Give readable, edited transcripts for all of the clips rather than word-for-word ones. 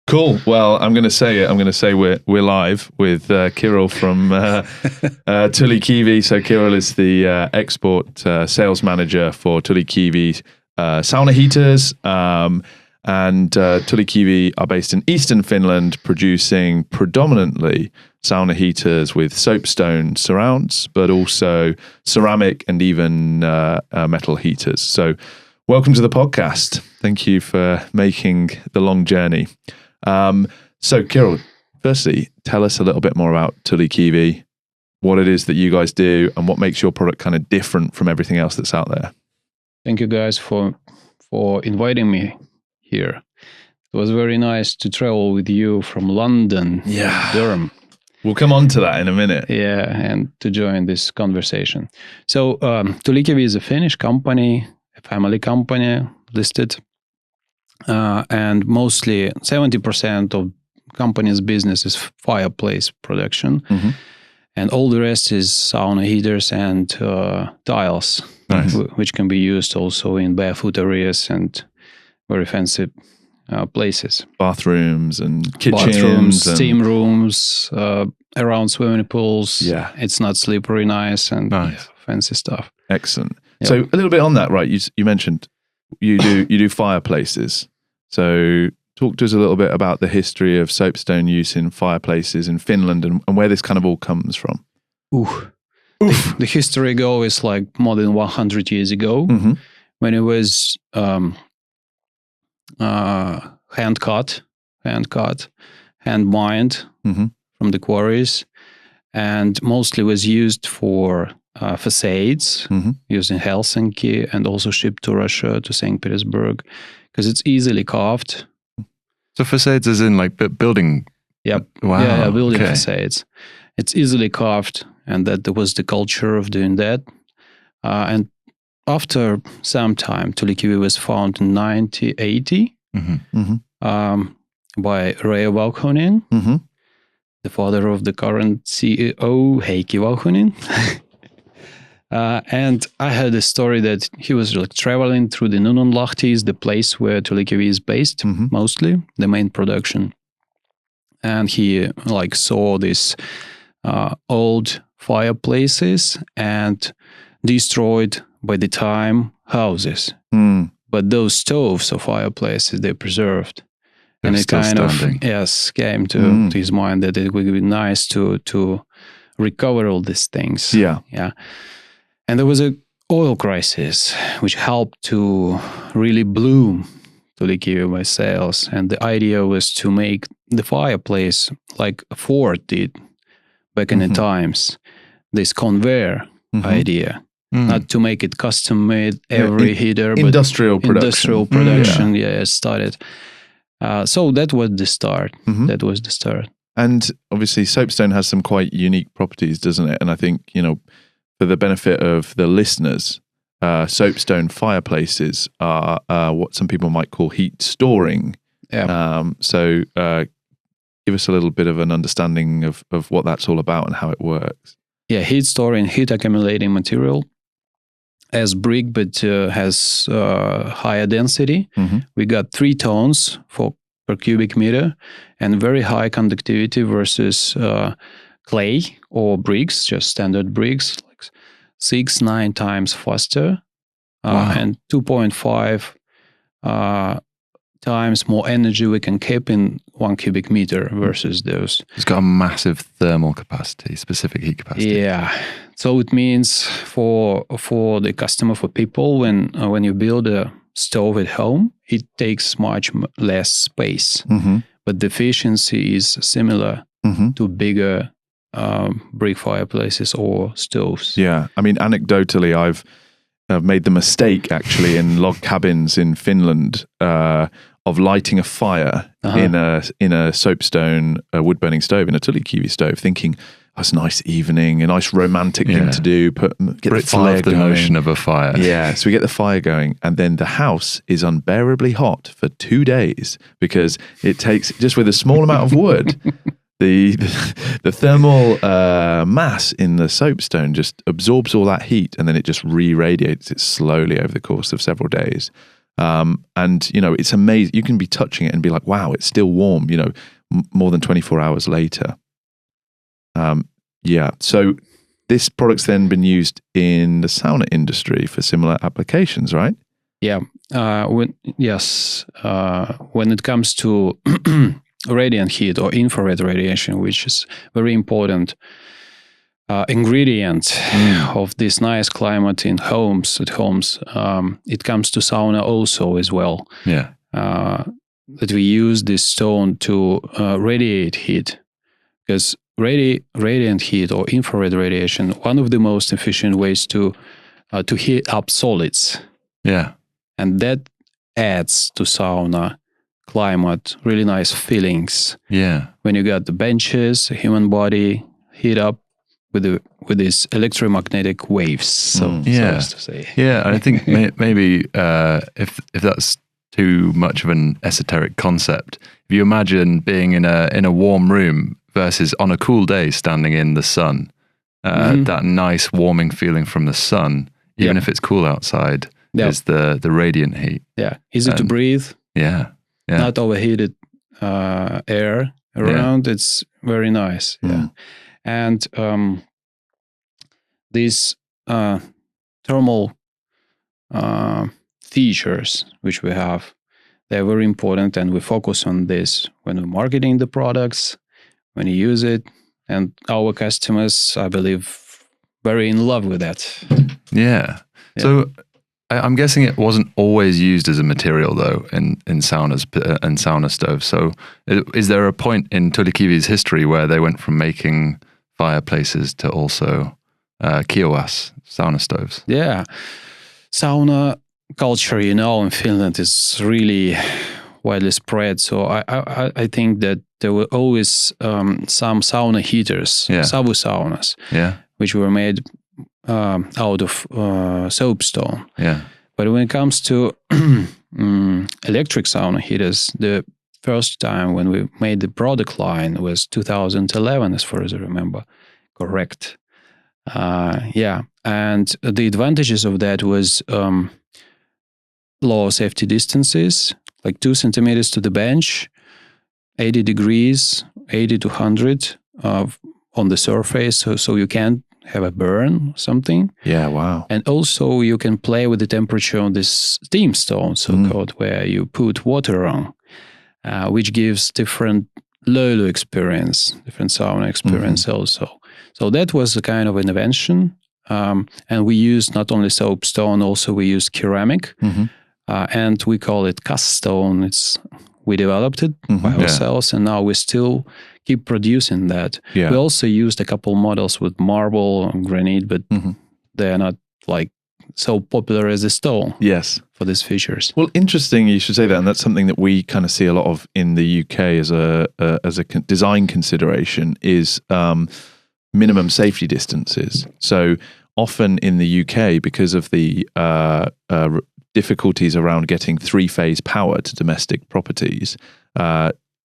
Cool. Well, I'm going to say it. I'm going to say we're live with Kirill from Tulikivi. So Kirill is the export sales manager for Tulikivi sauna heaters. And Tulikivi are based in eastern Finland, producing predominantly sauna heaters with soapstone surrounds, but also ceramic and even metal heaters. So welcome to the podcast. Thank you for making the long journey. So Kirill, firstly, tell us a little bit more about Tulikivi, what it is that you guys do, and what makes your product kind of different from everything else that's out there. Thank you guys for inviting me here. It was very nice to travel with you from London, Durham. We'll come on to that in a minute. Yeah, and to join this conversation. So Tulikivi is a Finnish company, a family company listed. And mostly 70% of company's business is fireplace production. Mm-hmm. And all the rest is sauna heaters and tiles, which can be used also in barefoot areas and very fancy places. Bathrooms and kitchens. Bathrooms, steam rooms, around swimming pools. Yeah. It's not slippery, nice and fancy stuff. Excellent. Yep. So a little bit on that, right? You mentioned you do fireplaces. So talk to us a little bit about the history of soapstone use in fireplaces in Finland and where this kind of all comes from. The history goes like more than 100 years ago, mm-hmm. when it was hand mined mm-hmm. from the quarries, and mostly was used for facades, mm-hmm. used in Helsinki and also shipped to Russia, to St. Petersburg, because it's easily carved. So facades is in like building? Yep. Wow. Yeah, building facades. It's easily carved, and that there was the culture of doing that. And after some time, Tulikivi was founded in 1980 mm-hmm. By Ray Valkonen, mm-hmm. the father of the current CEO, Heikki Valkonen. And I heard a story that he was like traveling through the Nunnonlahti, is the place where Tulikivi is based, mm-hmm. mostly, the main production. And he like saw these old fireplaces and destroyed by the time houses. Mm. But those stoves or fireplaces, they preserved. They're and it kind standing. of came to his mind that it would be nice to recover all these things. Yeah. And there was an oil crisis, which helped to really bloom Tulikivi by sales. And the idea was to make the fireplace like Ford did back in the times, this conveyor idea. Not to make it custom made every heater, but industrial production. It started. So that was the start. Mm-hmm. That was the start. And obviously soapstone has some quite unique properties, doesn't it? And I think, for the benefit of the listeners, soapstone fireplaces are what some people might call heat storing. Yeah. So give us a little bit of an understanding of what that's all about and how it works. Yeah, heat storing, heat accumulating material as brick, but has higher density. Mm-hmm. We got 3 tons per cubic meter and very high conductivity versus clay or bricks, just standard bricks, like 6-9 times faster, and 2.5 times more energy we can keep in 1 cubic meter versus those. It's got a massive thermal capacity, specific heat capacity. Yeah. So it means for the customer, for people, when you build a stove at home, it takes much less space, mm-hmm. but the efficiency is similar mm-hmm. to bigger brick fireplaces or stoves. Yeah, I mean, anecdotally, I've made the mistake actually in log cabins in Finland of lighting a fire in a soapstone wood-burning stove, in a Tulikivi stove, thinking, it's a nice evening, a nice romantic thing to do. Get the fire going. The notion of a fire. Yeah, so we get the fire going, and then the house is unbearably hot for 2 days because it takes, just with a small amount of wood, the thermal mass in the soapstone just absorbs all that heat, and then it just re-radiates it slowly over the course of several days. And, it's amazing. You can be touching it and be like, wow, it's still warm, more than 24 hours later. So this product's then been used in the sauna industry for similar applications, right? Yeah. When it comes to radiant heat or infrared radiation, which is very important ingredient of this nice climate at homes, it comes to sauna also as well. Yeah. That we use this stone to radiate heat, because radiant heat or infrared radiation, one of the most efficient ways to heat up solids. Yeah. And that adds to sauna climate really nice feelings. Yeah. When you got the benches, the human body heat up with these electromagnetic waves. So as to say. Yeah, and I think maybe if that's too much of an esoteric concept, if you imagine being in a warm room versus on a cool day standing in the sun, that nice warming feeling from the sun, even if it's cool outside, is the radiant heat. Yeah, easy to breathe. Yeah. Not overheated air around. Yeah. It's very nice. Yeah. And these thermal features which we have, they're very important, and we focus on this when we're marketing the products, when you use it, and our customers, I believe, very in love with that. Yeah. So I'm guessing it wasn't always used as a material, though, in saunas and sauna stoves. So is there a point in Tulikivi's history where they went from making fireplaces to also kiowas, sauna stoves? Yeah. Sauna culture, in Finland is really widely spread. So I think that there were always some sauna heaters, saunas, which were made out of soapstone. Yeah. But when it comes to electric sauna heaters, the first time when we made the product line was 2011, as far as I remember. Correct. And the advantages of that was low safety distances, like 2 centimeters to the bench, 80 degrees, 80 to 100 on the surface, so you can't have a burn, something. Yeah, wow. And also you can play with the temperature on this steam stone, so-called, where you put water on, which gives different löyly experience, different sauna experience also. So that was a kind of invention. And we used not only soapstone, also we used ceramic, and we call it cast stone. We developed it by ourselves, and now we still keep producing that. Yeah. We also used a couple models with marble and granite, but they are not like so popular as the stone. Yes, for these features. Well, interesting. You should say that, and that's something that we kind of see a lot of in the UK as a design consideration is minimum safety distances. So often in the UK, because of the difficulties around getting 3-phase power to domestic properties,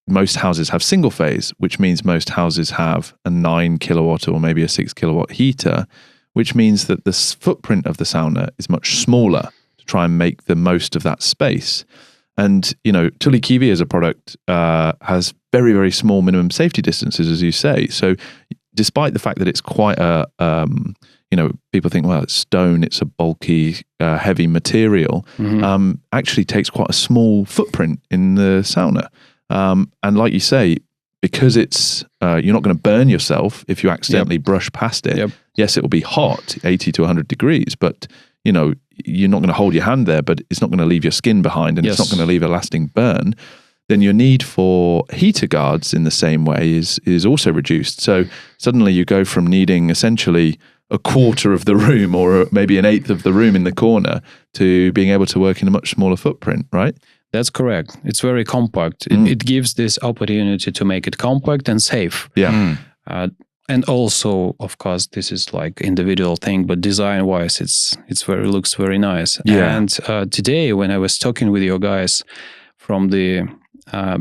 most houses have single phase, which means most houses have a 9 kilowatt or maybe a 6 kilowatt heater, which means that the footprint of the sauna is much smaller to try and make the most of that space. And, Tulikivi as a product has very, very small minimum safety distances, as you say. So despite the fact that it's quite a, people think, well, it's stone, it's a bulky, heavy material, actually takes quite a small footprint in the sauna. And like you say, because it's you're not going to burn yourself if you accidentally brush past it. Yep. Yes, it will be hot, 80 to 100 degrees, but you're not going to hold your hand there, but it's not going to leave your skin behind, and it's not going to leave a lasting burn. Then your need for heater guards in the same way is also reduced. So suddenly you go from needing essentially a quarter of the room or maybe an eighth of the room in the corner to being able to work in a much smaller footprint, right? That's correct. It's very compact. It gives this opportunity to make it compact and safe. Yeah. And also, of course, this is like individual thing, but design-wise, looks very nice. Yeah. And today, when I was talking with your guys from the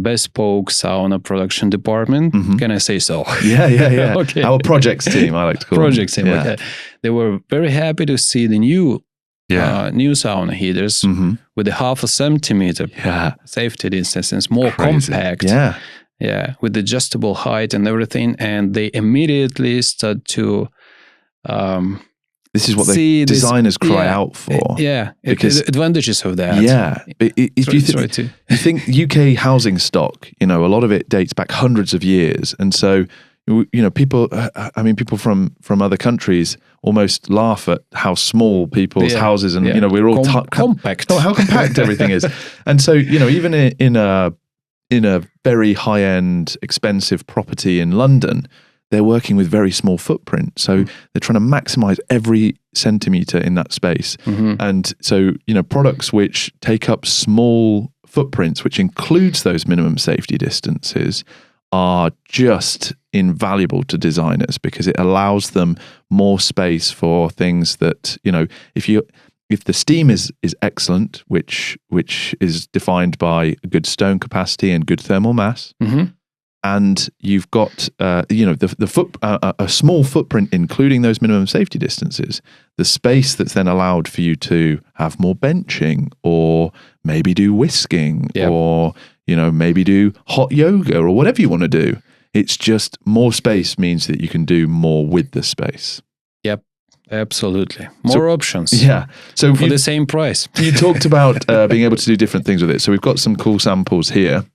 bespoke sauna production department, can I say so? Yeah. Okay. Our projects team, I like to call projects them. Team. Yeah. They were very happy to see the new new sauna heaters with a half a centimeter safety distance. It's more compact. Yeah, with adjustable height and everything. And they immediately start to... this is what the designers cry out for. Because advantages of that. Yeah. If you think UK housing stock, a lot of it dates back hundreds of years. And so, people from other countries almost laugh at how small people's houses and, we're all compact. Oh, how compact everything is. And so, even in a very high-end, expensive property in London, they're working with very small footprint. So they're trying to maximize every centimeter in that space. And so, products which take up small footprints, which includes those minimum safety distances, are just invaluable to designers because it allows them more space for things that, if the steam is excellent, which is defined by a good stone capacity and good thermal mass, and you've got a small footprint, including those minimum safety distances, the space that's then allowed for you to have more benching, or maybe do whisking, or maybe do hot yoga, or whatever you want to do. It's just more space means that you can do more with the space. Yep, absolutely. More options. Yeah. So for the same price. You talked about being able to do different things with it. So we've got some cool samples here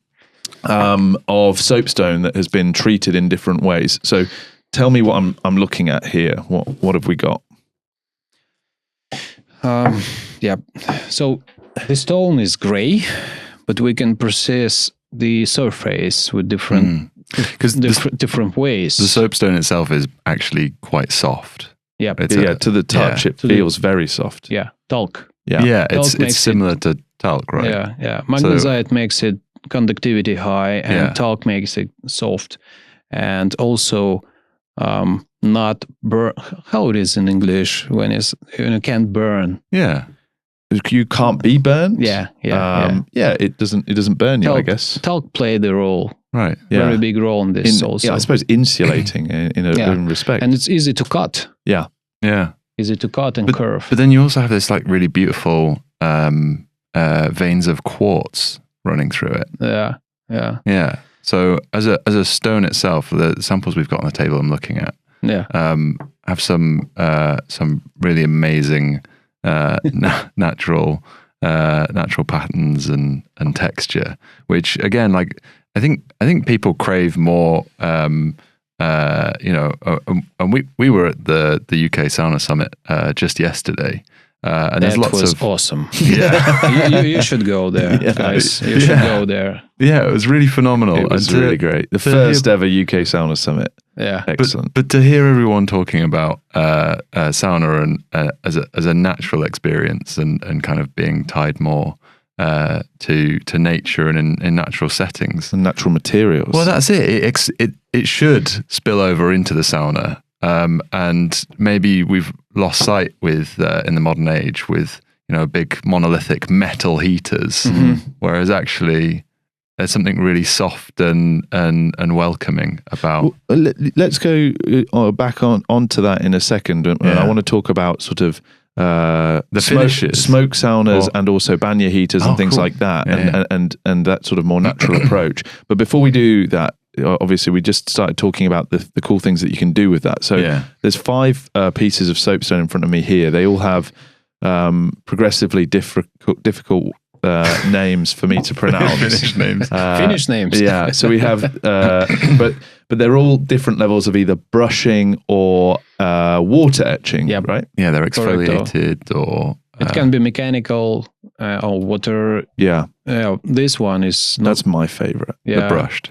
of soapstone that has been treated in different ways. So tell me what I'm looking at here. What have we got? So the stone is gray, but we can process the surface with different ways. The soapstone itself is actually quite soft. Yeah, to the touch, it feels very soft. Yeah, talc. Yeah, it's similar to talc, right? Yeah. Magnesite makes it conductivity high, and talc makes it soft, and also not burn. How it is in English when you can't burn? Yeah. You can't be burned. Yeah. It doesn't burn you, I guess. Talc played a role, right? Very big role in this also. Yeah, I suppose insulating in a respect, and it's easy to cut. Yeah. Easy to cut and curve. But then you also have this like really beautiful veins of quartz running through it. Yeah. So as a stone itself, the samples we've got on the table I'm looking at, have some really amazing natural patterns and texture, which again, like I think people crave more. And we were at the UK Sauna Summit just yesterday. And there's lots was of awesome. Yeah, you should go there, guys. You should go there. Yeah, it was really phenomenal. It was really great. The first ever UK Sauna Summit. Yeah, excellent. But to hear everyone talking about sauna and as a natural experience and kind of being tied more to nature and in natural settings and natural materials. Well, that's it. It should spill over into the sauna. And maybe we've lost sight with in the modern age with big monolithic metal heaters, whereas actually there's something really soft and welcoming about. Well, let's go back onto that in a second. I want to talk about sort of the finishes, smoke saunas, and also banya heaters and things like that, and that sort of more natural approach. But before we do that, obviously we just started talking about the cool things that you can do with that. So there's 5 pieces of soapstone in front of me here. They all have progressively difficult names for me to pronounce. Finnish names. Yeah. So we have, but they're all different levels of either brushing or water etching. Yep. Right. Yeah, they're exfoliated or. It can be mechanical or water. Yeah. This one is. That's my favorite. Yeah. The brushed.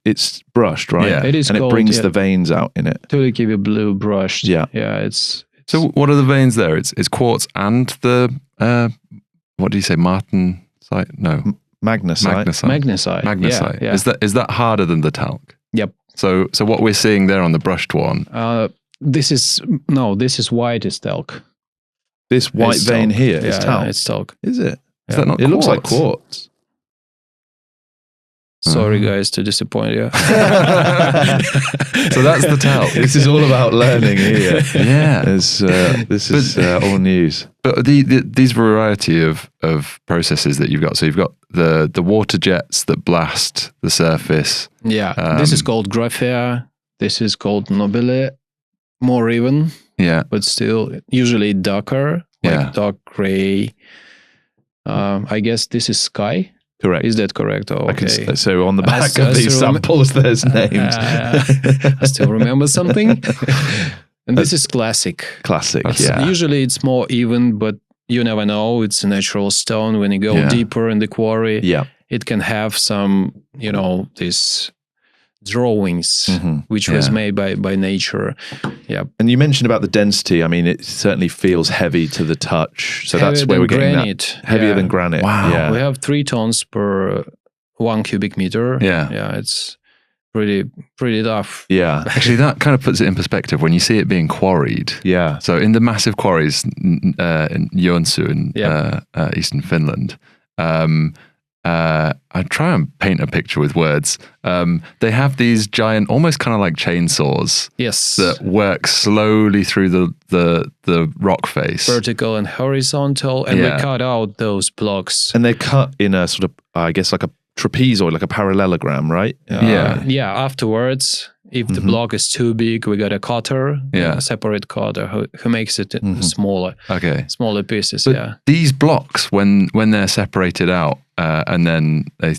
It's brushed, right? Yeah. It is, and it brings the veins out in it. Tulikivi blue brushed. Yeah. Yeah. It's. So what are the veins there? It's quartz and the what do you say? Martensite? No. Magnesite. Magnesite. Yeah. Is that harder than the talc? Yep. So what we're seeing there on the brushed one. This is white as talc. This white vein talc. Here is talc. It's talc. Is it? Is that not? It looks like quartz. Sorry, guys, to disappoint you. So that's the tell. This is all about learning here. Yeah. This is all news. But these variety of processes that you've got. So you've got the water jets that blast the surface. Yeah, this is called graphia. This is called nobile. More even. Yeah. But still usually darker, like dark gray. I guess this is sky. Correct. Is that correct? Oh, okay. So on the back of these samples, there's names. I still remember something. And this is classic. Classic, Usually it's more even, but you never know. It's a natural stone. When you go deeper in the quarry, it can have some, these drawings, which was made by nature. Yeah. And you mentioned about the density. I mean, it certainly feels heavy to the touch. So that's where we're getting granite. That. Heavier than granite. Wow. Yeah. We have 3 tons per 1 cubic meter. Yeah. Yeah, it's pretty tough. Yeah. Actually, that kind of puts it in perspective when you see it being quarried. Yeah. So in the massive quarries in Joensuu in eastern Finland, I try and paint a picture with words. They have these giant, almost kind of like chainsaws. Yes. That work slowly through the rock face. Vertical and horizontal, and we cut out those blocks. And they're cut in a sort of, I guess, like a trapezoid, like a parallelogram, right? Yeah. Afterwards, if the block is too big, we got a cutter, a separate cutter who makes it smaller. Okay. Smaller pieces. But these blocks, when they're separated out, and then they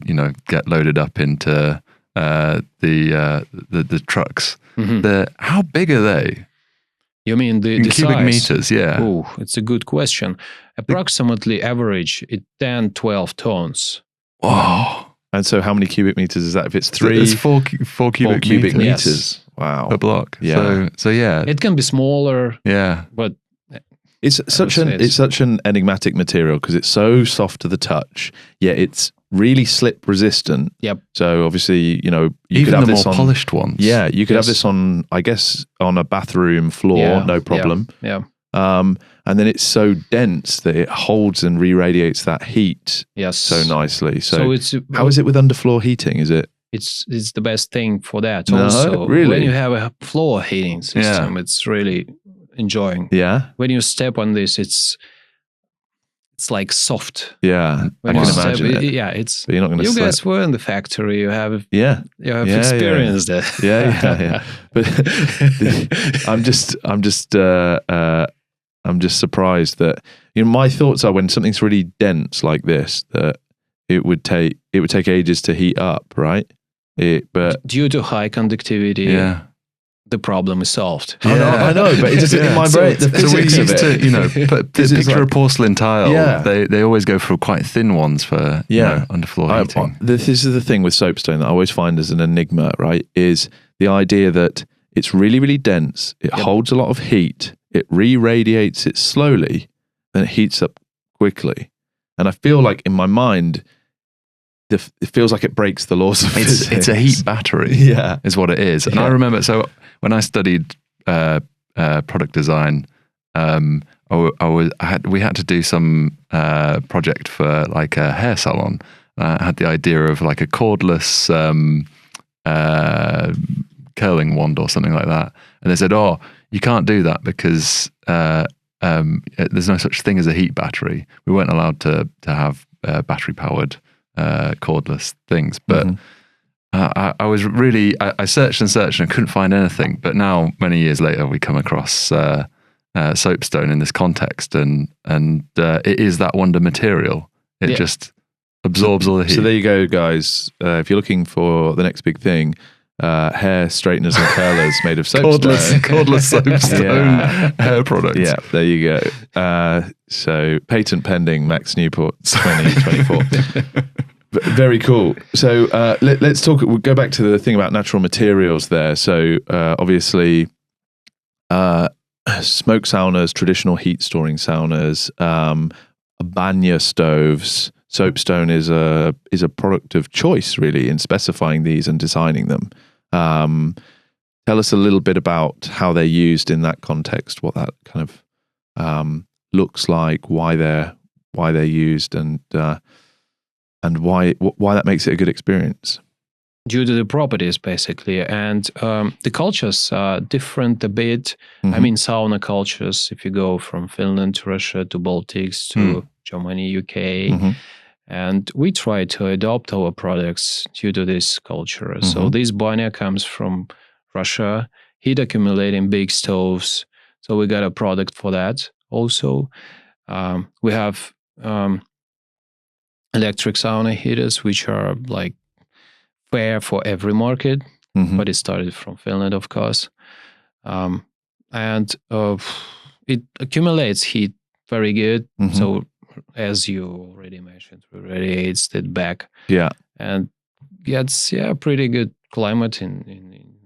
get loaded up into the trucks. How big are they? You mean the cubic size? Meters? Yeah. Oh, it's a good question. Approximately average, 10-12 tons. Wow. And so how many cubic meters is that? If it's 3, it's 4 cubic meters. Meters. Wow. Per block. Yeah. So yeah. It can be smaller. Yeah. But it's such an enigmatic material because it's so soft to the touch, yet it's really slip resistant. Yep. So obviously, you even could have the this more on polished ones. Yeah, you could have this on, I guess, on a bathroom floor, no problem. Yeah. And then it's so dense that it holds and re-radiates that heat so nicely. So it's how is it with underfloor heating? Is it? It's the best thing for that. No, also, really? when you have a floor heating system, it's really enjoying. Yeah. When you step on this, it's like soft. Yeah, When I you can step, imagine it. Yeah, it's. But you're not going to. You guys were in the factory. You have. Yeah. You have experienced that. Yeah. But I'm just surprised that my thoughts are when something's really dense like this that it would take ages to heat up, right? But due to high conductivity, the problem is solved. I know, but it's just in my brain. The physics of it. Picture a porcelain tile. Yeah. They always go for quite thin ones for underfloor heating. This is the thing with soapstone that I always find as an enigma, right? Is the idea that it's really, really dense. It holds a lot of heat. It re-radiates it slowly, then it heats up quickly. And I feel like in my mind, it feels like it breaks the laws of physics. It's a heat battery, is what it is. And I remember, so when I studied product design, we had to do some project for like a hair salon. I had the idea of like a cordless curling wand or something like that. And they said, you can't do that because there's no such thing as a heat battery. We weren't allowed to have battery-powered cordless things. But I was really, I searched and searched and I couldn't find anything. But now, many years later, we come across soapstone in this context, and it is that wonder material. It just absorbs all the heat. So there you go, guys. If you're looking for the next big thing, hair straighteners and curlers made of soapstone. Cordless soapstone hair products. Yeah, there you go. So patent pending, Max Newport 2024. Very cool. So let's talk. We'll go back to the thing about natural materials there. So obviously, smoke saunas, traditional heat storing saunas, banya stoves. Soapstone is a product of choice, really, in specifying these and designing them. Tell us a little bit about how they're used in that context, what that kind of looks like, why they're used, and why that makes it a good experience. due to the properties, basically. And the cultures are different a bit. I mean, sauna cultures, if you go from Finland to Russia to Baltics to Germany, UK. And we try to adopt our products due to this culture. So this banya comes from Russia, heat accumulating big stoves. So we got a product for that also. We have electric sauna heaters, which are like fair for every market, but it started from Finland, of course. And it accumulates heat very good. So as you already mentioned, we radiates it back. Yeah. And it's pretty good climate in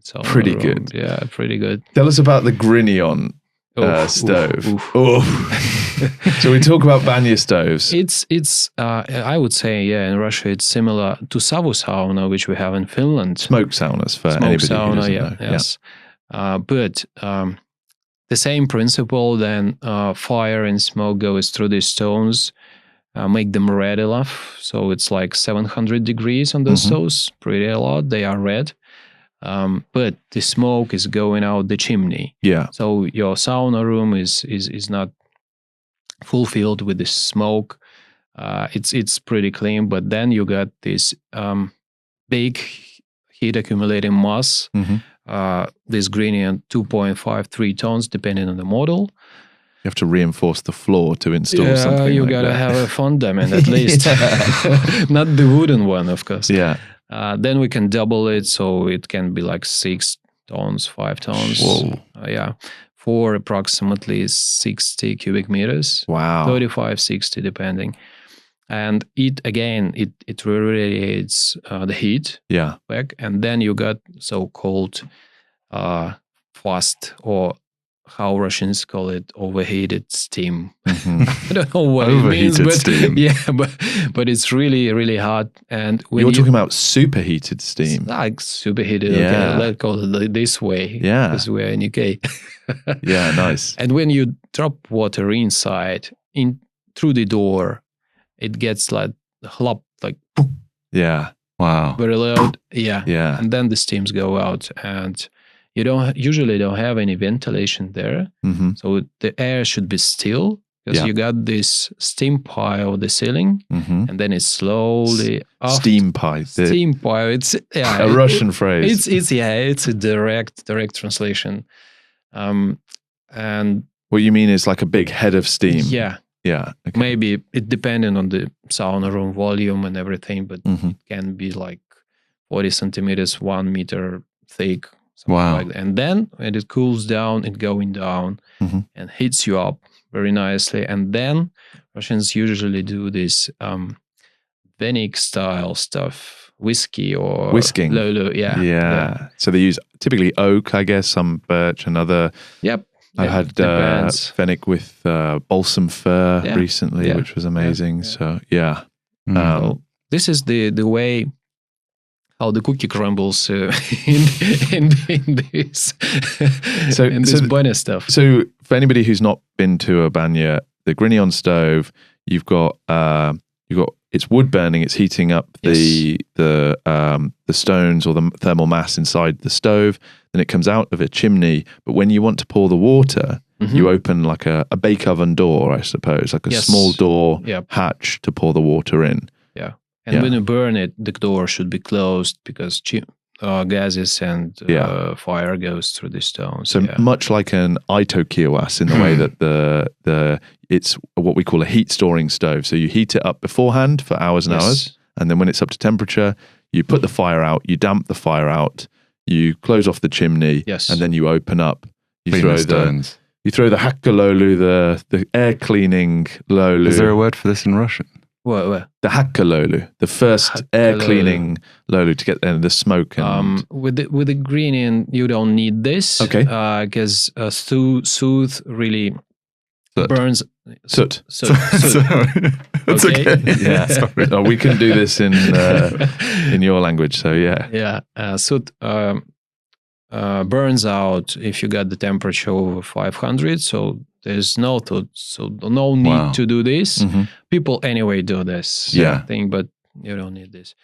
sauna Pretty room. good. Yeah, pretty good. Tell us about the Grinion stove. So we talk about banya stoves. It's I would say, in Russia it's similar to sauna, which we have in Finland. Smoke saunas for anybody who doesn't know. Yes. But the same principle, then fire and smoke goes through these stones, make them red enough. So it's like 700 degrees on those stoves, pretty a lot. They are red. But the smoke is going out the chimney. Yeah. So your sauna room is not fulfilled with the smoke. It's pretty clean, but then you got this big heat accumulating mass. This Grinion 2.5, 3 tons, depending on the model. You have to reinforce the floor to install something. You like gotta that. have a fundament at least, not the wooden one, of course. Yeah. Then we can double it, so it can be like 6 tons, 5 tons. Whoa. For approximately 60 cubic meters. Wow. 35, 60, depending. And it radiates the heat back, and then you got so-called fast, or how Russians call it, overheated steam. I don't know what it means, but steam. but it's really, really hot. And when You're talking about superheated steam. like superheated. Yeah. Okay, let's call it this way. Yeah. Because we're in UK. Yeah, nice. And when you drop water inside, through the door, it gets like hlop, like boom, Yeah. Wow. very loud. Yeah. And then the steams go out, and you usually don't have any ventilation there. So the air should be still, because you got this steam pile of the ceiling, and then it's slowly Steam pipe. Steam pile. It's A Russian phrase. It's a direct translation. And What you mean is like a big head of steam. yeah, Yeah. Okay. maybe it depending on the sauna room volume and everything, but it can be like 40 centimeters, 1 meter thick. Wow. Like that. And then when it cools down, it going down and heats you up very nicely. And then Russians usually do this Finnish style stuff, whiskey or Whisking. löyly. Yeah. So they use typically oak, I guess, some birch, another. Yep. I had Fennec with balsam fir recently, which was amazing. Yeah. So yeah. So this is the way how the cookie crumbles in this banya stuff. So for anybody who's not been to a banya, the Grinion stove, you've got it's wood burning. It's heating up the stones or the thermal mass inside the stove. Then it comes out of a chimney. But when you want to pour the water, you open like a bake oven door, I suppose, like a small door hatch to pour the water in. Yeah. And when you burn it, the door should be closed because gases and fire goes through the stones. So much like an Ito kiowas in the way that it's what we call a heat storing stove. So you heat it up beforehand for hours and hours, and then when it's up to temperature, you put the fire out, you damp the fire out, you close off the chimney, and then you open up. You throw the hakkalöyly, the air cleaning löyly. Is there a word for this in Russian? What? The hakkalöyly, the first air cleaning löyly to get the smoke. And with the Grinion, you don't need this. Okay. Because soot really burns. Soot. That's okay. Yeah. Sorry. No, we can do this in your language. So yeah. Yeah. Soot burns out if you got the temperature over 500. So there's no thought. So no need to do this. People anyway do this thing, but you don't need this.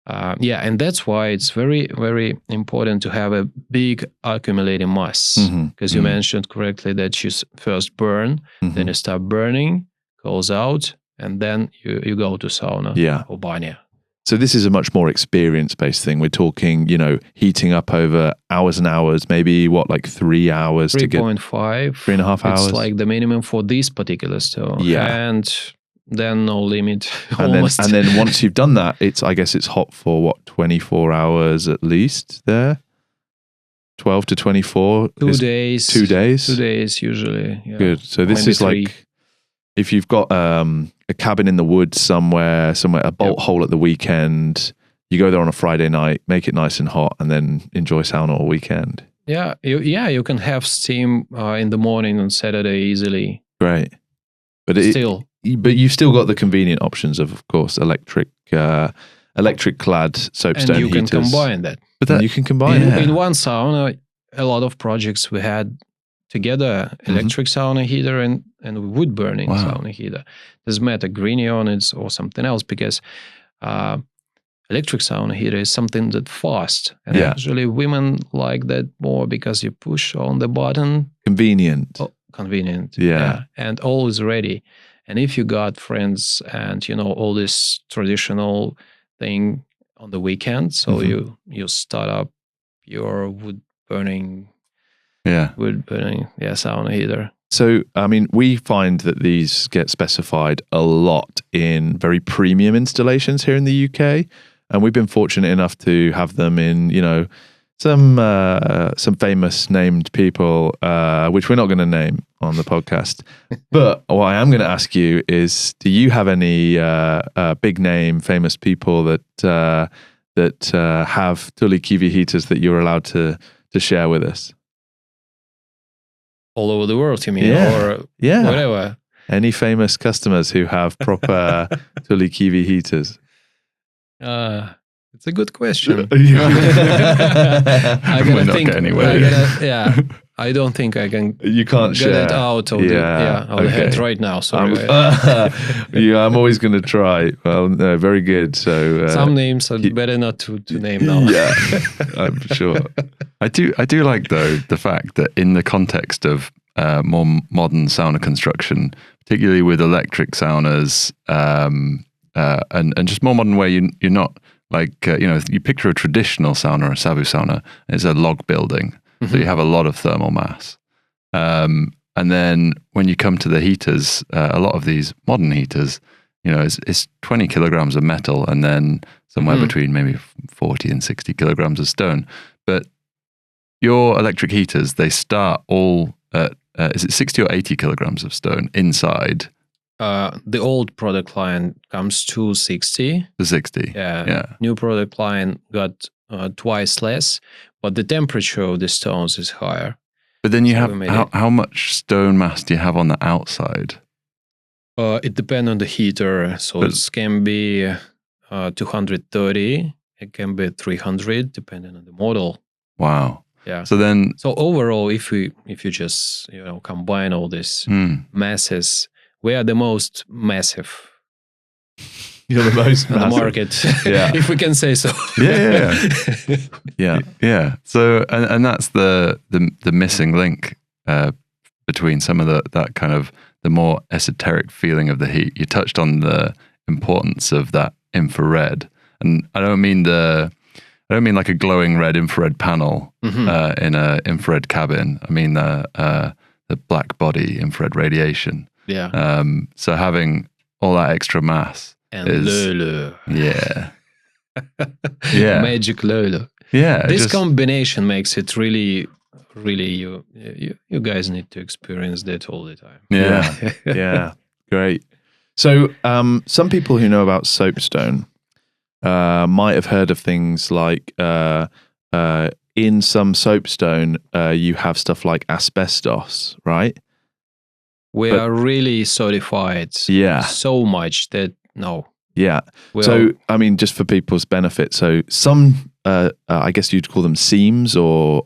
And that's why it's very, very important to have a big accumulating mass. Because you mentioned correctly that you first burn, then you start burning, goes out, and then you go to sauna or banya. So this is a much more experience-based thing. We're talking, heating up over hours and hours, maybe like 3 hours to get 3.5, 3.5 hours. It's like the minimum for this particular stone. Yeah. And then no limit. And then once you've done that, I guess it's hot for 24 hours at least there? 12 to 24? 2 days. 2 days? 2 days usually. Yeah. Good. So this Maybe is 3. like, if you've got a cabin in the woods somewhere, a bolt hole at the weekend, you go there on a Friday night, make it nice and hot, and then enjoy sauna all weekend. Yeah, you can have steam in the morning on Saturday easily. Great. But you've still got the convenient options of course, electric clad soapstone heaters. And you can combine that. But you can combine it. In one sauna, a lot of projects we had together, electric sauna heater and wood burning sauna heater. Doesn't matter, green units or something else, because electric sauna heater is something that fast. And actually women like that more because you push on the button. Convenient. Convenient. Yeah. And all is ready. And if you got friends and all this traditional thing on the weekend, so you start up your wood burning sauna heater. So, I mean, we find that these get specified a lot in very premium installations here in the UK. And we've been fortunate enough to have them in, some famous named people, which we're not going to name on the podcast. But what I am going to ask you is, do you have any big name famous people that have Tulikivi heaters that you're allowed to share with us? All over the world, you mean? Or whatever. Any famous customers who have proper Tulikivi heaters? It's a good question. We're not getting anywhere. I don't think I can. You can't get it out of the head right now. Sorry. I'm always going to try. Well, no, very good. So some names are better not to name now. Yeah, I'm sure. I do like though the fact that in the context of more modern sauna construction, particularly with electric saunas, and just more modern where you're not like you picture a traditional sauna or a savu sauna, it's a log building. So you have a lot of thermal mass. And then when you come to the heaters, a lot of these modern heaters, it's 20 kilograms of metal and then somewhere between maybe 40 and 60 kilograms of stone. But your electric heaters, they start all at, is it 60 or 80 kilograms of stone inside? The old product line comes to 60. The 60. Yeah. New product line got twice less, but the temperature of the stones is higher. But then you have, how much stone mass do you have on the outside? It depends on the heater. So it can be 230, it can be 300, depending on the model. Wow. Yeah. So overall, if you just combine all these masses, we are the most massive. You're the most on the market, if we can say so. Yeah. So, and that's the missing link between some of that kind of the more esoteric feeling of the heat. You touched on the importance of that infrared, and I don't mean like a glowing red infrared panel in a infrared cabin. I mean the black body infrared radiation. Yeah. So having all that extra mass. And löyly. Yeah. Magic löyly. Yeah. This combination makes it really, really, you guys need to experience that all the time. Yeah. Yeah. Great. So some people who know about soapstone might have heard of things like in some soapstone you have stuff like asbestos, right? We are really certified so much that no. Yeah. So, I mean, just for people's benefit, so some, I guess you'd call them seams or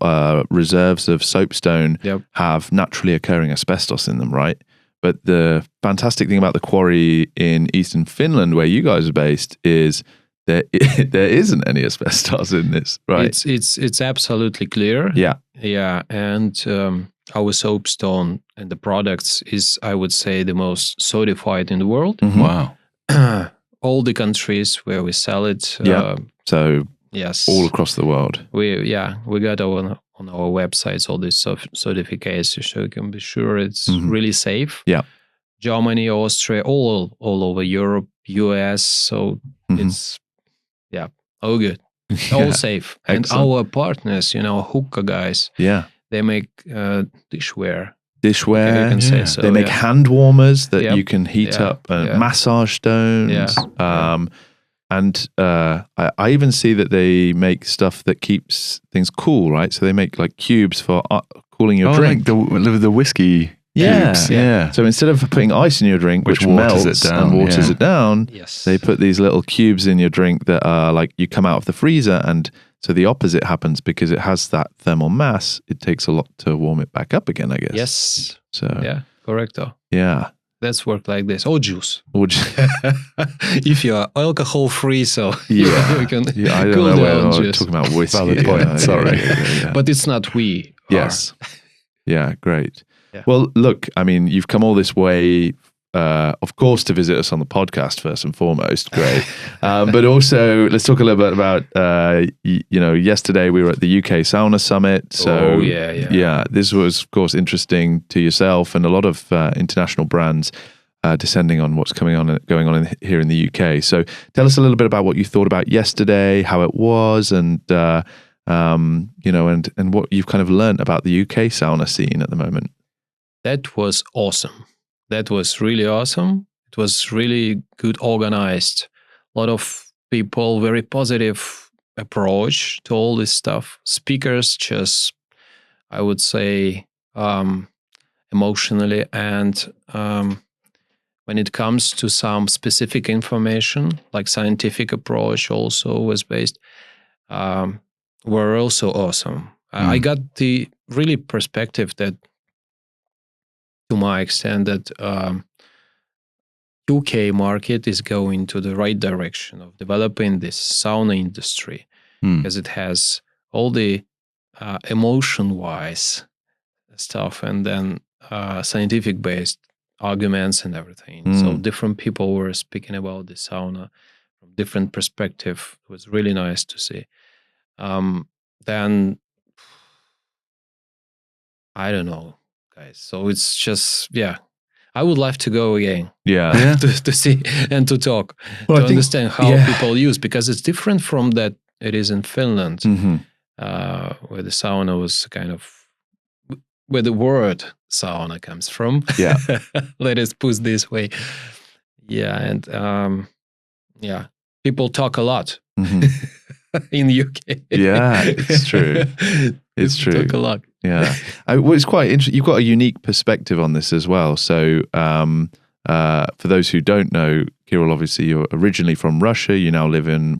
reserves of soapstone have naturally occurring asbestos in them, right? But the fantastic thing about the quarry in eastern Finland, where you guys are based, is there isn't any asbestos in this, right? It's absolutely clear. Yeah. And our soapstone and the products is, I would say, the most certified in the world. Mhm. Wow. All the countries where we sell it. So Yes. all across the world. We got on our websites all these certificates, so you can be sure it's Mhm. really safe. Yeah. Germany, Austria, all over Europe, US. So Mhm. it's all good, all Yeah. safe. And Excellent. our partners, hookah guys, Yeah. they make dishware. Dishware. You can say so. They make yeah. hand warmers that Yep. you can heat Yeah. up, Yeah. massage stones. Yeah. And I even see that they make stuff that keeps things cool, right? So they make like cubes for cooling your drink. Like the whiskey Yeah. cubes. Yeah. So instead of putting ice in your drink, which waters melts it down, and waters it down, Yes. they put these little cubes in your drink that are like you come out of the freezer, and so the opposite happens because it has that thermal mass. It takes a lot to warm it back up again, I guess. Yes. So Yeah. Correcto. yeah. That's work like this. Or juice. Would you- If you're alcohol free, so Yeah. you can I don't cool know whether down I'm juice. talking about whiskey. Valid point, sorry. Yeah. But it's not we. Yes. Yeah, great. Yeah. Well, look, I mean, you've come all this way, of course, to visit us on the podcast first and foremost. Great. But also, let's talk a little bit about, yesterday we were at the UK Sauna Summit. So, yeah. This was, of course, interesting to yourself and a lot of international brands descending on what's going on here in the UK. So tell us a little bit about what you thought about yesterday, how it was, and and what you've kind of learned about the UK sauna scene at the moment. That was awesome. That was really awesome. It was really good organized. A lot of people, very positive approach to all this stuff. Speakers just, I would say, emotionally. And when it comes to some specific information, like scientific approach also was based, were also awesome. I got the really perspective that, to my extent, that UK market is going to the right direction of developing this sauna industry because it has all the emotion-wise stuff and then scientific-based arguments and everything. So different people were speaking about the sauna from different perspective. It was really nice to see. Then I don't know, guys. So it's just I would like to go again. Yeah. to see and to talk, to understand how people use, because it's different from that it is in Finland, where the sauna was kind of where the word sauna comes from. Yeah. Let us put it this way. Yeah, and people talk a lot in the UK. Yeah, it's true. It's true. Talk a lot. Yeah. It's quite interesting. You've got a unique perspective on this as well. So for those who don't know, Kirill, obviously you're originally from Russia. You now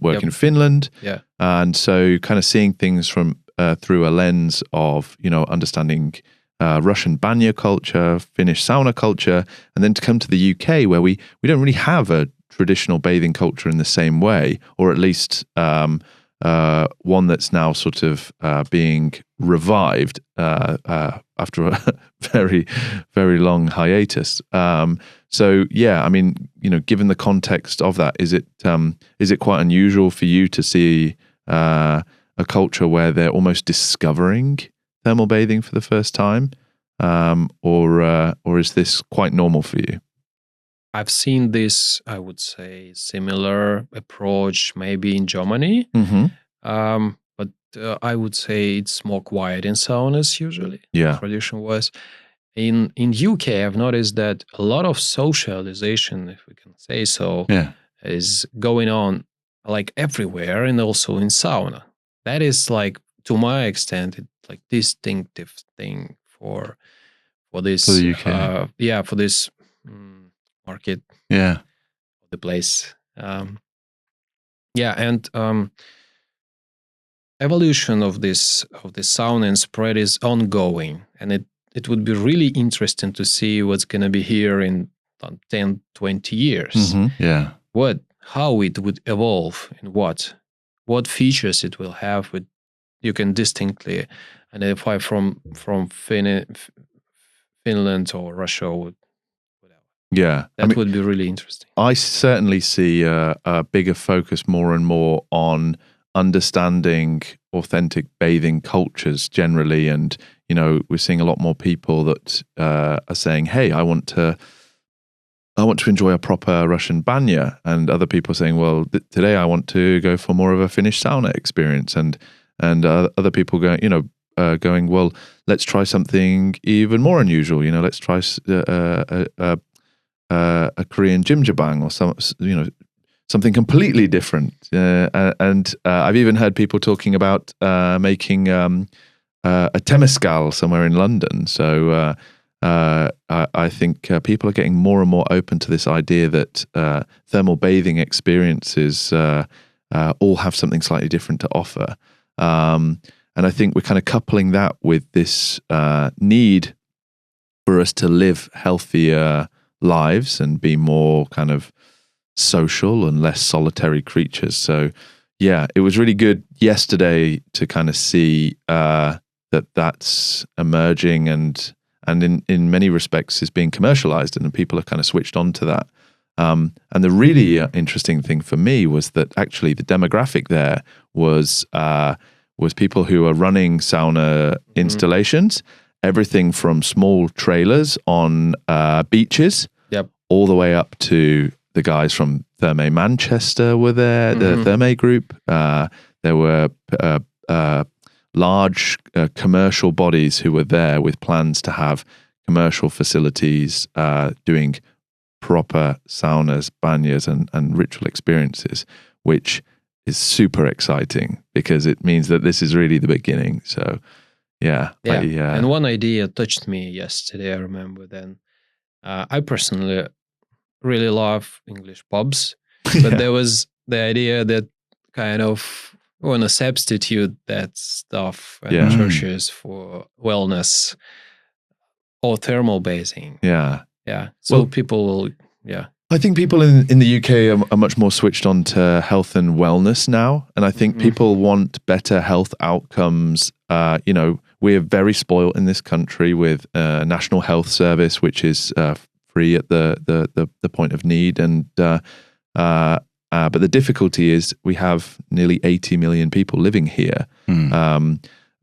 work in Finland. Yeah. And so kind of seeing things from through a lens of, understanding Russian banya culture, Finnish sauna culture, and then to come to the UK where we don't really have a traditional bathing culture in the same way, or at least one that's now sort of being revived after a very, very long hiatus. So yeah, I mean, given the context of that, is it quite unusual for you to see a culture where they're almost discovering thermal bathing for the first time, or is this quite normal for you? I've seen this, I would say, similar approach maybe in Germany, but I would say it's more quiet in saunas usually, tradition-wise. In UK, I've noticed that a lot of socialization, if we can say so, is going on like everywhere and also in sauna. That is like, to my extent, it's like distinctive thing for this, for the UK. For this market, the place, and evolution of this sauna and spread is ongoing, and it would be really interesting to see what's going to be here in 10-20 years. Yeah. What how it would evolve and what features it will have. With you can distinctly identify from Finland or Russia or whatever. Yeah, That would be really interesting. I certainly see a bigger focus more and more on understanding authentic bathing cultures generally, and we're seeing a lot more people that are saying, "Hey, I want to enjoy a proper Russian banya," and other people saying, "Well, today I want to go for more of a Finnish sauna experience," and other people going, "Well, let's try something even more unusual. Let's try a Korean jjimjilbang or something completely different." And I've even heard people talking about making a temescal somewhere in London. So I think people are getting more and more open to this idea that thermal bathing experiences all have something slightly different to offer. And I think we're kind of coupling that with this need for us to live healthier lives and be more kind of social and less solitary creatures. So yeah, it was really good yesterday to kind of see that's emerging and in many respects is being commercialized, and people are kind of switched on to that. And the really interesting thing for me was that actually the demographic there was people who are running sauna installations, everything from small trailers on beaches, all the way up to the guys from Thermae Manchester were there, the Thermae group. There were large commercial bodies who were there with plans to have commercial facilities doing proper saunas, banyas, and ritual experiences, which is super exciting because it means that this is really the beginning. So yeah. And one idea touched me yesterday, I remember then. I personally really love English pubs, but there was the idea that kind of want to substitute that stuff and churches for wellness or thermal bathing. Yeah. So people will, I think people in the UK are much more switched on to health and wellness now. And I think people want better health outcomes. We're very spoiled in this country with a National Health Service, which is free at the point of need. And but the difficulty is we have nearly 80 million people living here.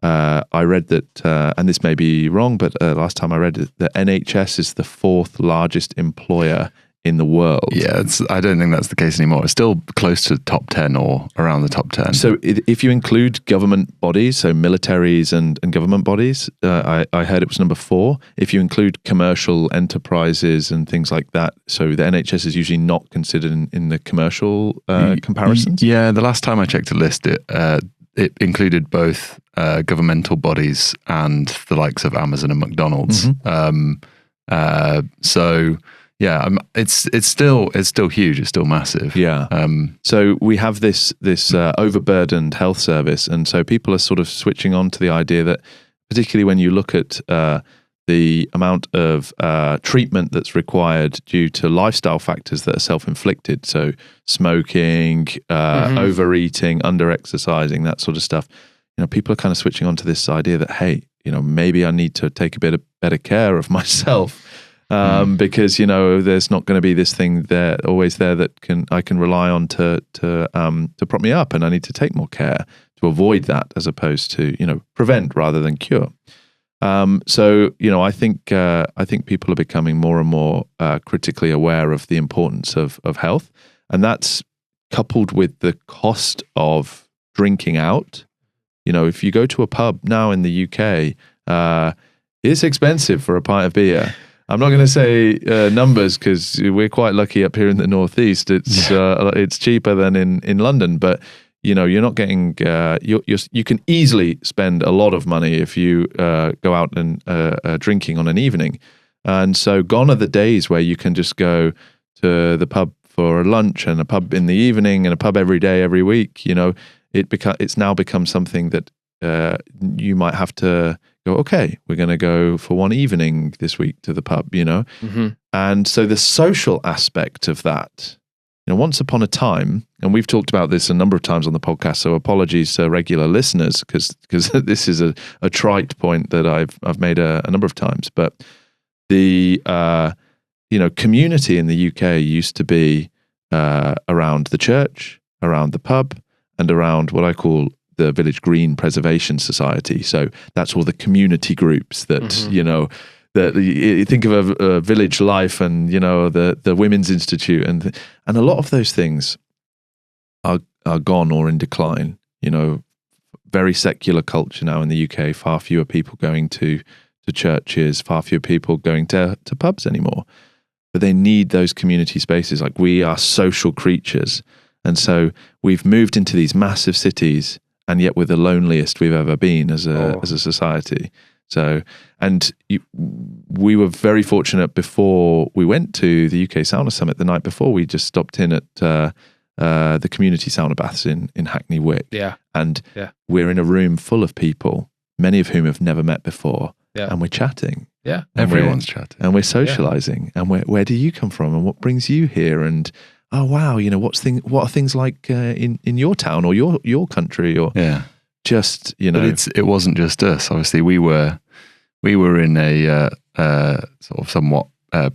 I read that, and this may be wrong, but last time I read it, the NHS is the 4th largest employer in the world. Yeah, I don't think that's the case anymore. It's still close to top 10 or around the top 10. So if you include government bodies, so militaries and government bodies, I heard it was number 4. If you include commercial enterprises and things like that, so the NHS is usually not considered in the commercial comparisons? Yeah, the last time I checked the list, it included both governmental bodies and the likes of Amazon and McDonald's. So yeah, it's still huge. It's still massive. Yeah. So we have this overburdened health service, and so people are sort of switching on to the idea that, particularly when you look at the amount of treatment that's required due to lifestyle factors that are self-inflicted, so smoking, overeating, under-exercising, that sort of stuff. People are kind of switching on to this idea that, hey, maybe I need to take a bit of better care of myself. Because there's not going to be this thing there always there that I can rely on to prop me up, and I need to take more care to avoid that, as opposed to prevent rather than cure. So I think people are becoming more and more critically aware of the importance of health, and that's coupled with the cost of drinking out. If you go to a pub now in the UK, it's expensive for a pint of beer. I'm not going to say numbers because we're quite lucky up here in the Northeast. It's cheaper than in London, but you're not getting. You can easily spend a lot of money if you go out and drinking on an evening, and so gone are the days where you can just go to the pub for a lunch and a pub in the evening and a pub every day every week. It's now become something that you might have to go, okay, we're going to go for one evening this week to the pub, And so the social aspect of that once upon a time, and we've talked about this a number of times on the podcast, so apologies to regular listeners because this is a trite point that I've made a number of times. But the community in the UK used to be around the church, around the pub, and around what I call the Village Green Preservation Society. So that's all the community groups that that you think of a village life, and the Women's Institute, and a lot of those things are gone or in decline. Very secular culture now in the UK. Far fewer people going to churches, far fewer people going to pubs anymore. But they need those community spaces. Like, we are social creatures, and so we've moved into these massive cities, and yet we're the loneliest we've ever been as a society. So, and we were very fortunate before we went to the UK Sauna Summit the night before. We just stopped in at the community sauna baths in Hackney Wick. Yeah. And we're in a room full of people, many of whom have never met before. Yeah. And we're chatting. Yeah. Everyone's chatting. And we're socializing. And where do you come from? And what brings you here? And oh wow, what are things like in your town or your country, or just But it wasn't just us. Obviously, we were in a sort of somewhat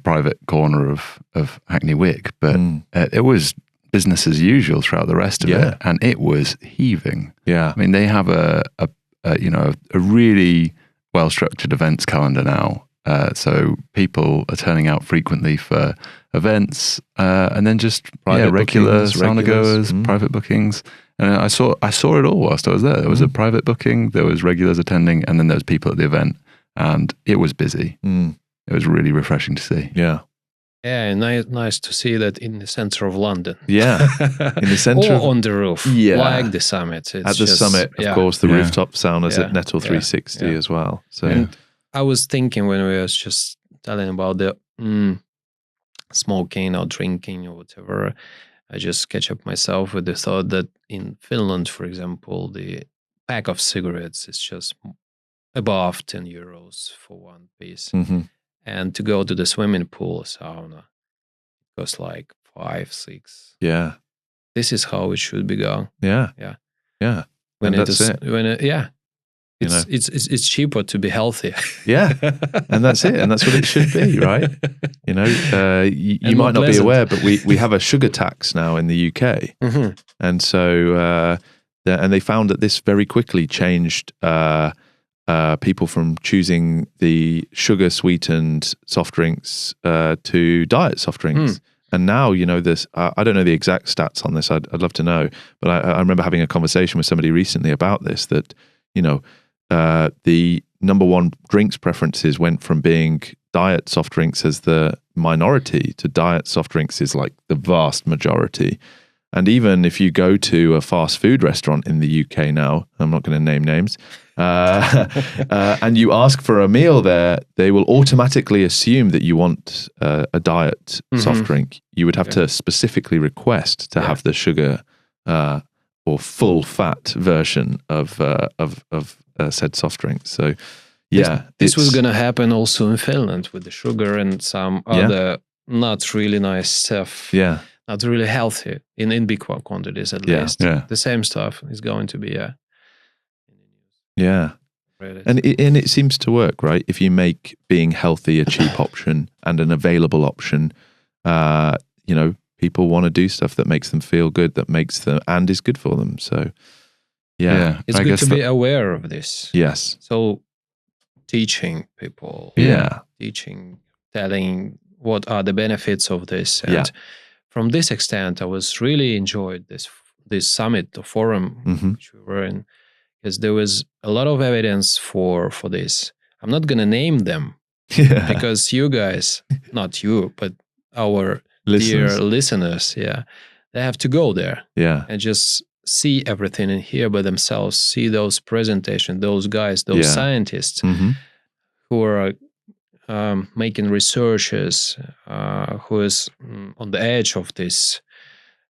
private corner of Hackney Wick, but it was business as usual throughout the rest of it, and it was heaving. Yeah, I mean, they have a really well structured events calendar now. So people are turning out frequently for events, and then just regular sauna goers, private bookings. And I saw it all whilst I was there. There was a private booking, there was regulars attending, and then there was people at the event, and it was busy. It was really refreshing to see. Yeah. Yeah, nice to see that in the center of London. Yeah, in the center, or on the roof. Yeah, like the summit. At the summit, of course, the rooftop saunas at Nettle 360 as well. So, and I was thinking when we was just telling about the smoking or drinking or whatever, I just catch up myself with the thought that in Finland, for example, the pack of cigarettes is just above 10 euros for one piece. And to go to the swimming pool sauna, it costs like 5, 6. Yeah. This is how it should be going. Yeah. Yeah. Yeah. When and that's it. It's cheaper to be healthy. Yeah. And that's it. And that's what it should be, right? You might not be aware, but we have a sugar tax now in the UK. And so, and they found that this very quickly changed people from choosing the sugar-sweetened soft drinks to diet soft drinks. And now, this, I don't know the exact stats on this. I'd love to know. But I remember having a conversation with somebody recently about this, that, the number one drinks preferences went from being diet soft drinks as the minority to diet soft drinks is like the vast majority. And even if you go to a fast food restaurant in the UK now, I'm not going to name names, and you ask for a meal there, they will automatically assume that you want a diet soft drink. You would have to specifically request to have the sugar or full fat version of said soft drink. So, this was going to happen also in Finland with the sugar and some other not really nice stuff. Yeah. Not really healthy in big quantities at least. Yeah. The same stuff is going to be and it seems to work, right? If you make being healthy a cheap option and an available option, people want to do stuff that makes them feel good, that makes them and is good for them. So it's good to be aware of this. Yes. So teaching people, telling what are the benefits of this, and from this extent, I was really enjoyed this summit, the forum which we were in, because there was a lot of evidence for this. I'm not going to name them because you guys, not you, but our dear listeners, they have to go there and just see everything and hear by themselves, see those presentations, those guys, those scientists who are making researches, who is on the edge of this.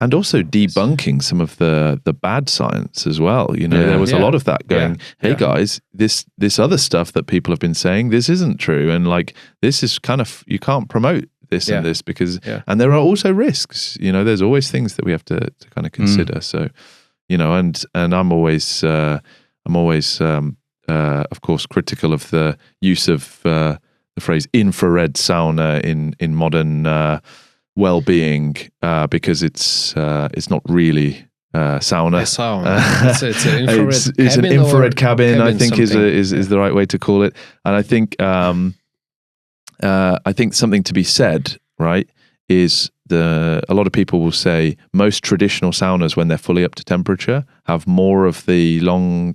And also debunking some of the bad science as well. There was a lot of that going, hey guys, this other stuff that people have been saying, this isn't true. And like, this is kind of, you can't promote this and this because, and there are also risks. You know, there's always things that we have to kind of consider. So, you know, and I'm always of course critical of the use of the phrase infrared sauna in modern well-being because it's not really sauna. It's an infrared it's an infrared cabin I think is the right way to call it. And I think something to be said, right, is a lot of people will say most traditional saunas, when they're fully up to temperature, have more of the long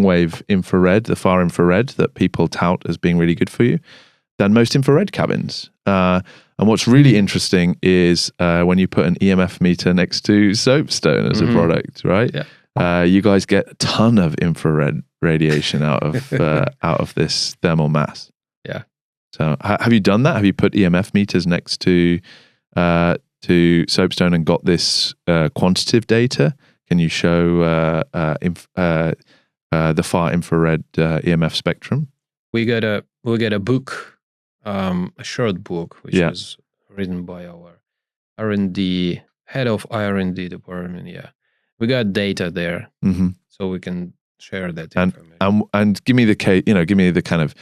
wave infrared, the far infrared that people tout as being really good for you, than most infrared cabins. And what's really interesting is when you put an EMF meter next to soapstone as a product, right? Yeah. You guys get a ton of infrared radiation out of this thermal mass. Yeah. So have you done that? Have you put EMF meters next to soapstone and got this quantitative data? Can you show the far infrared EMF spectrum? We got a book. A short book which was written by our R&D head of R&D department. Yeah, we got data there, so we can share that information. And give me the case, you know, give me the kind of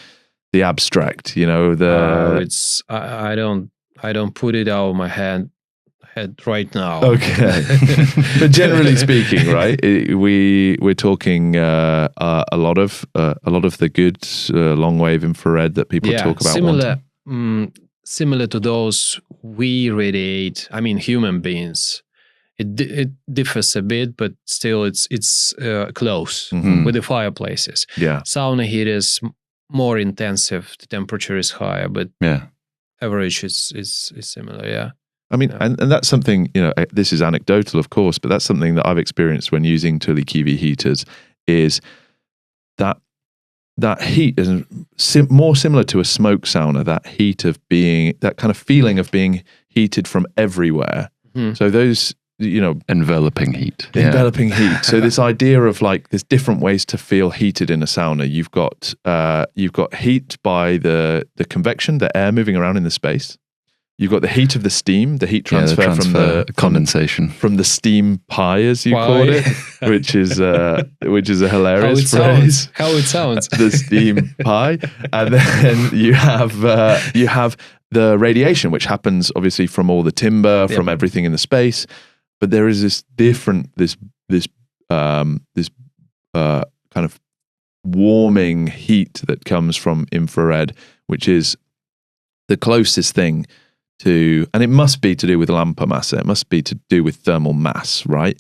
the abstract, you know, it's I don't put it out of my head right now. Okay, but generally speaking, right, we're talking a lot of the good long wave infrared that people talk about. Similar to those we radiate. I mean, human beings. It differs a bit, but still it's close with the fireplaces. Yeah, sauna heat is more intensive. The temperature is higher, but average is similar. Yeah. I mean, and that's something, you know, this is anecdotal, of course, but that's something that I've experienced when using Tulikivi heaters is that heat is more similar to a smoke sauna, that heat of being, that kind of feeling of being heated from everywhere. So those, you know, enveloping heat. So this idea of like, there's different ways to feel heated in a sauna. You've got heat by the convection, the air moving around in the space. You've got the heat of the steam, the heat transfer, from the condensation from the steam pie, as you call it, which is a hilarious phrase. How it sounds. The steam pie, and then you have the radiation, which happens obviously from all the timber, from everything in the space. But there is this different kind of warming heat that comes from infrared, which is the closest thing to, and it must be to do with lämpömassa. It must be to do with thermal mass, right?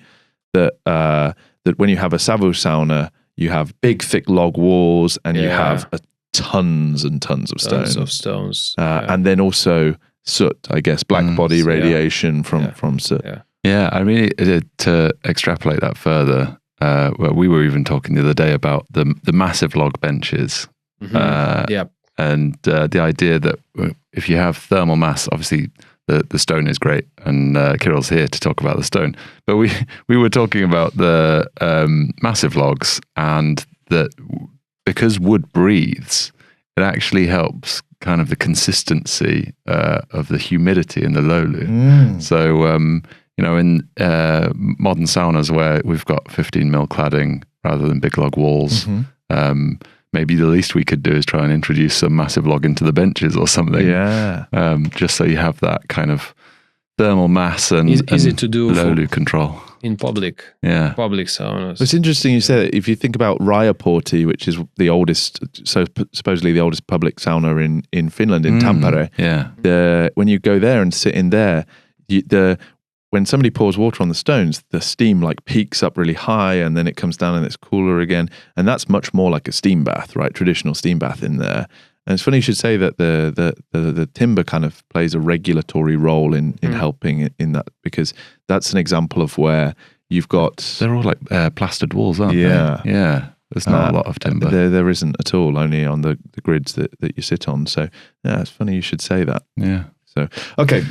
That when you have a savu sauna, you have big, thick log walls, and you have tons and tons of stones. And then also soot, I guess, black body radiation from soot. Yeah, I mean, to extrapolate that further, well, we were even talking the other day about the massive log benches. And the idea that if you have thermal mass, obviously the stone is great, and Kirill's here to talk about the stone. But we were talking about the massive logs, and that because wood breathes, it actually helps kind of the consistency of the humidity in the löyly. So you know, in modern saunas where we've got 15 mil cladding rather than big log walls. Maybe the least we could do is try and introduce some massive log into the benches or something. Yeah. Just so you have that kind of thermal mass and easy to do löyly control in public saunas. It's interesting you say that. If you think about Rajaportti, which is the oldest, supposedly the oldest public sauna in Finland, in Tampere. When you go there and sit in there, when somebody pours water on the stones, the steam like peaks up really high, and then it comes down and it's cooler again. And that's much more like a steam bath, right? Traditional steam bath in there. And it's funny you should say that the timber kind of plays a regulatory role in helping in that, because that's an example of where you've got... They're all like plastered walls, aren't they? Yeah. There's not a lot of timber. There isn't at all, only on the grids that you sit on. So yeah, it's funny you should say that. Yeah.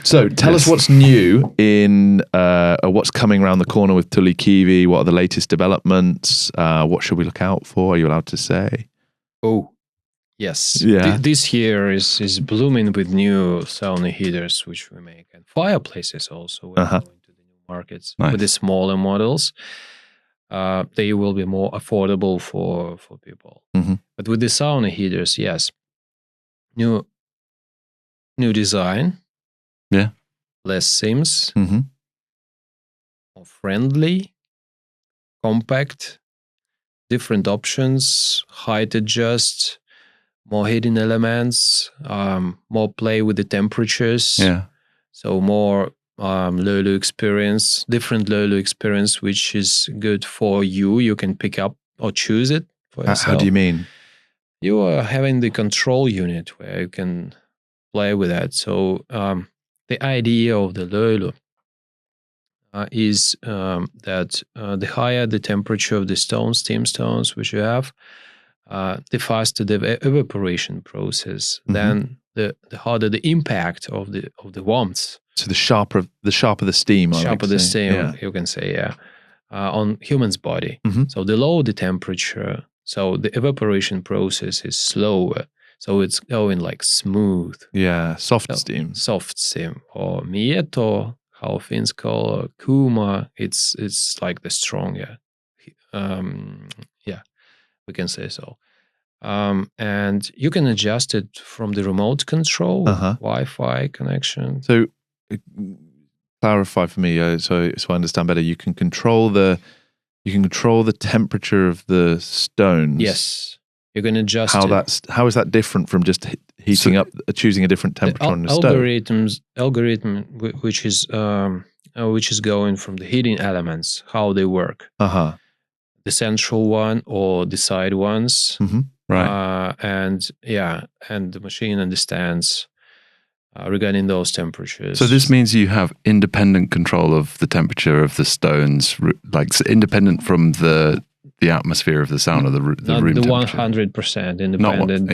So tell us what's new in what's coming around the corner with Tulikivi. What are the latest developments? What should we look out for? Are you allowed to say? Oh, Yes. Yeah. This year is blooming with new sauna heaters, which we make, and fireplaces also. We're going to the new markets with the smaller models. They will be more affordable for people. But with the sauna heaters, yes, new design. Yeah. Less sims. More friendly, compact, different options, height adjust, more hidden elements, more play with the temperatures. Yeah. So more löyly experience, different löyly experience, which is good for you. You can pick up or choose it for yourself. How do you mean? You are having the control unit where you can play with that. So the idea of the löyly is that the higher the temperature of the stones, steam stones, which you have, the faster the evaporation process, then the harder the impact of the warmth. So the sharper the steam. You can say, on human's body. So the lower the temperature, so the evaporation process is slower. So it's going like smooth. Yeah, soft steam, or mieto, how Finns call kuma. It's like the stronger. We can say so. And you can adjust it from the remote control, Wi-Fi connection. So clarify for me, so I understand better. You can control the temperature of the stones. Yes, you can adjust how is that different from just heating up, choosing a different temperature on the stove? Algorithm which is going from the heating elements, how they work. The central one or the side ones. Right. And the machine understands regarding those temperatures. So this means you have independent control of the temperature of the stones, like independent from the atmosphere of the sauna, the room temperature. 100% independent,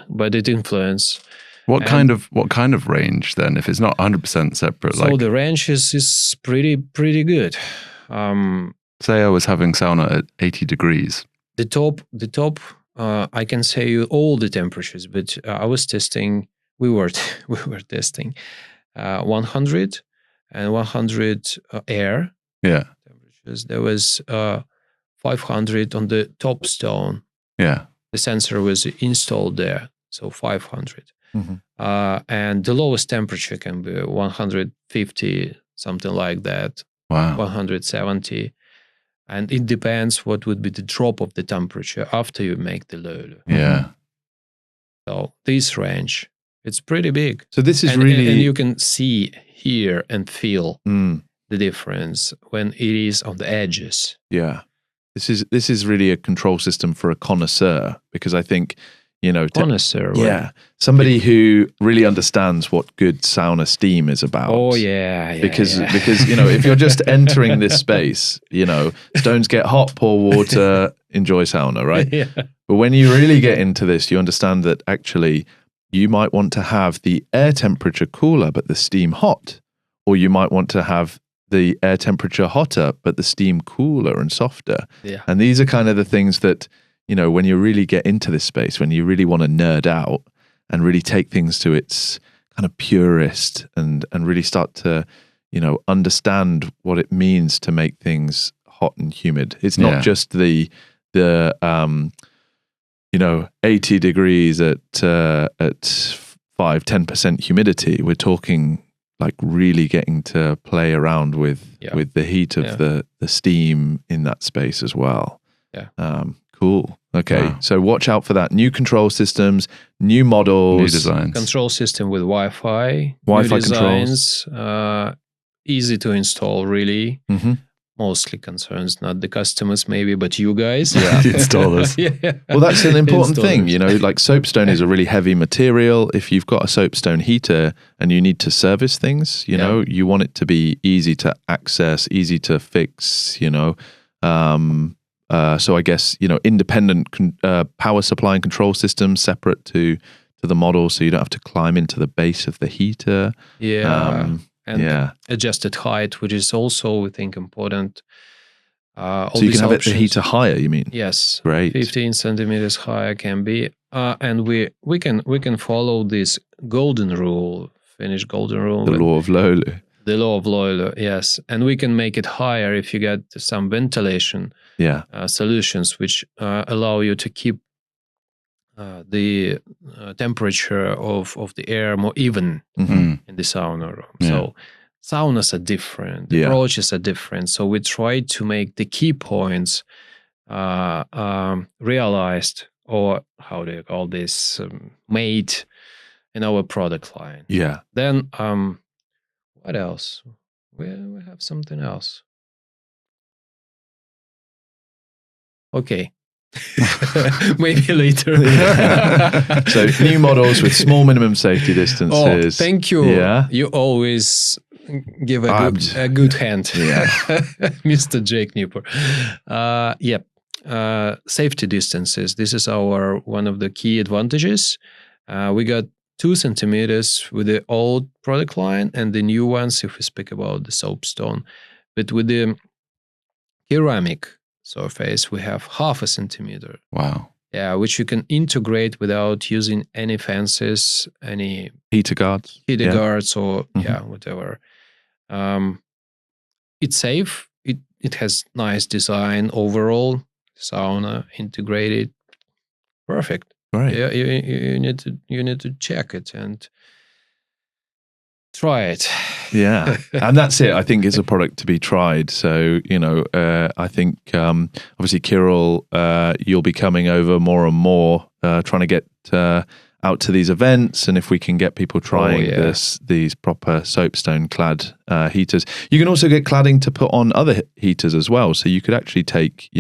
but it influences. What kind of range then? If it's not 100% separate, so the range is pretty good. Say I was having sauna at 80 degrees. The top. I can say you all the temperatures, but I was testing. We were testing 100 and 100 air. Yeah. Temperatures. There was 500 on the top stone. Yeah. The sensor was installed there, so 500. And the lowest temperature can be 150, something like that. Wow. 170. And it depends what would be the drop of the temperature after you make the löyly. Yeah. So this range, it's pretty big. So this is and you can see, hear, and feel the difference when it is on the edges. Yeah. This is really a control system for a connoisseur, because I think, connoisseur. Somebody who really understands what good sauna steam is about. Oh yeah. Because if you're just entering this space, stones get hot, pour water, enjoy sauna, right? Yeah. But when you really get into this, you understand that actually you might want to have the air temperature cooler but the steam hot, or you might want to have the air temperature hotter but the steam cooler and softer. Yeah. And these are kind of the things that, when you really get into this space, when you really want to nerd out and really take things to its kind of purest and really start to, understand what it means to make things hot and humid. It's not just the 80 degrees at 5-10% humidity. We're talking like really getting to play around with the heat of the steam in that space as well. Yeah. Cool. Okay. Wow. So watch out for that. New control systems, new models, new designs. Control system with Wi-Fi controls. Designs, easy to install, really. Mostly concerns not the customers maybe, but you guys. Yeah. Installers. Well, that's an important thing. Like soapstone is a really heavy material. If you've got a soapstone heater and you need to service things, you want it to be easy to access, easy to fix, so I guess, independent power supply and control systems separate to the model, so you don't have to climb into the base of the heater. Adjusted height, which is also, we think, important. So you can have the heater higher, you mean? Yes. Great. 15 centimeters higher can be. and we can follow this golden rule, Finnish golden rule, The law of löyly. the law of löyly, yes, and we can make it higher if you get some ventilation solutions which allow you to keep the temperature of the air more even in the sauna room. Yeah. So saunas are different, the approaches are different. So we try to make the key points realized, or how do you call this, made in our product line. Yeah. Then what else? We have something else. Okay. Maybe later. So new models with small minimum safety distances. Oh, thank you. Yeah. You always give a good hand. Yeah. Mr. Jake Newport. Safety distances. This is one of the key advantages. We got 2 centimeters with the old product line, and the new ones, if we speak about the soapstone. But with the ceramic surface, we have 0.5 centimeter. Wow. Yeah, which you can integrate without using any fences, any Heater guards. guards, or whatever. It's safe. It has nice design overall. Sauna integrated, perfect. Right. Yeah, you need to check it and try it. Yeah, and that's it. I think it's a product to be tried. So, I think obviously, Kirill, you'll be coming over more and more, trying to get out to these events. And if we can get people trying these proper soapstone clad heaters, you can also get cladding to put on other heaters as well. So you could actually take,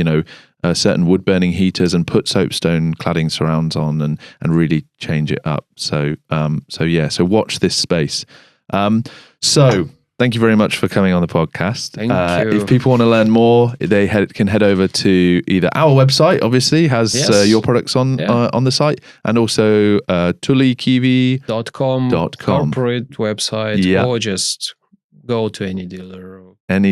certain wood burning heaters and put soapstone cladding surrounds on and really change it up. So watch this space. So thank you very much for coming on the podcast. Thank you. If people want to learn more, they can head over to either our website, obviously has your products on the site, and also tulikivi.com corporate website, or just go to any dealer. And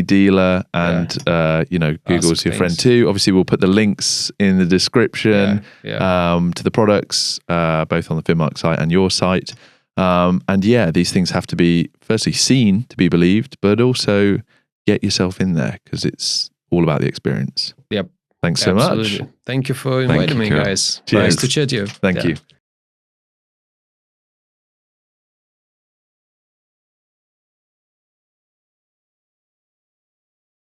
Google's your friend too. Obviously, we'll put the links in the description to the products, both on the Finnmark site and your site. These things have to be firstly seen to be believed, but also get yourself in there because it's all about the experience. Yep. Thanks so much. Thank you for inviting me, guys. Cheers. Nice to chat you. Thank you.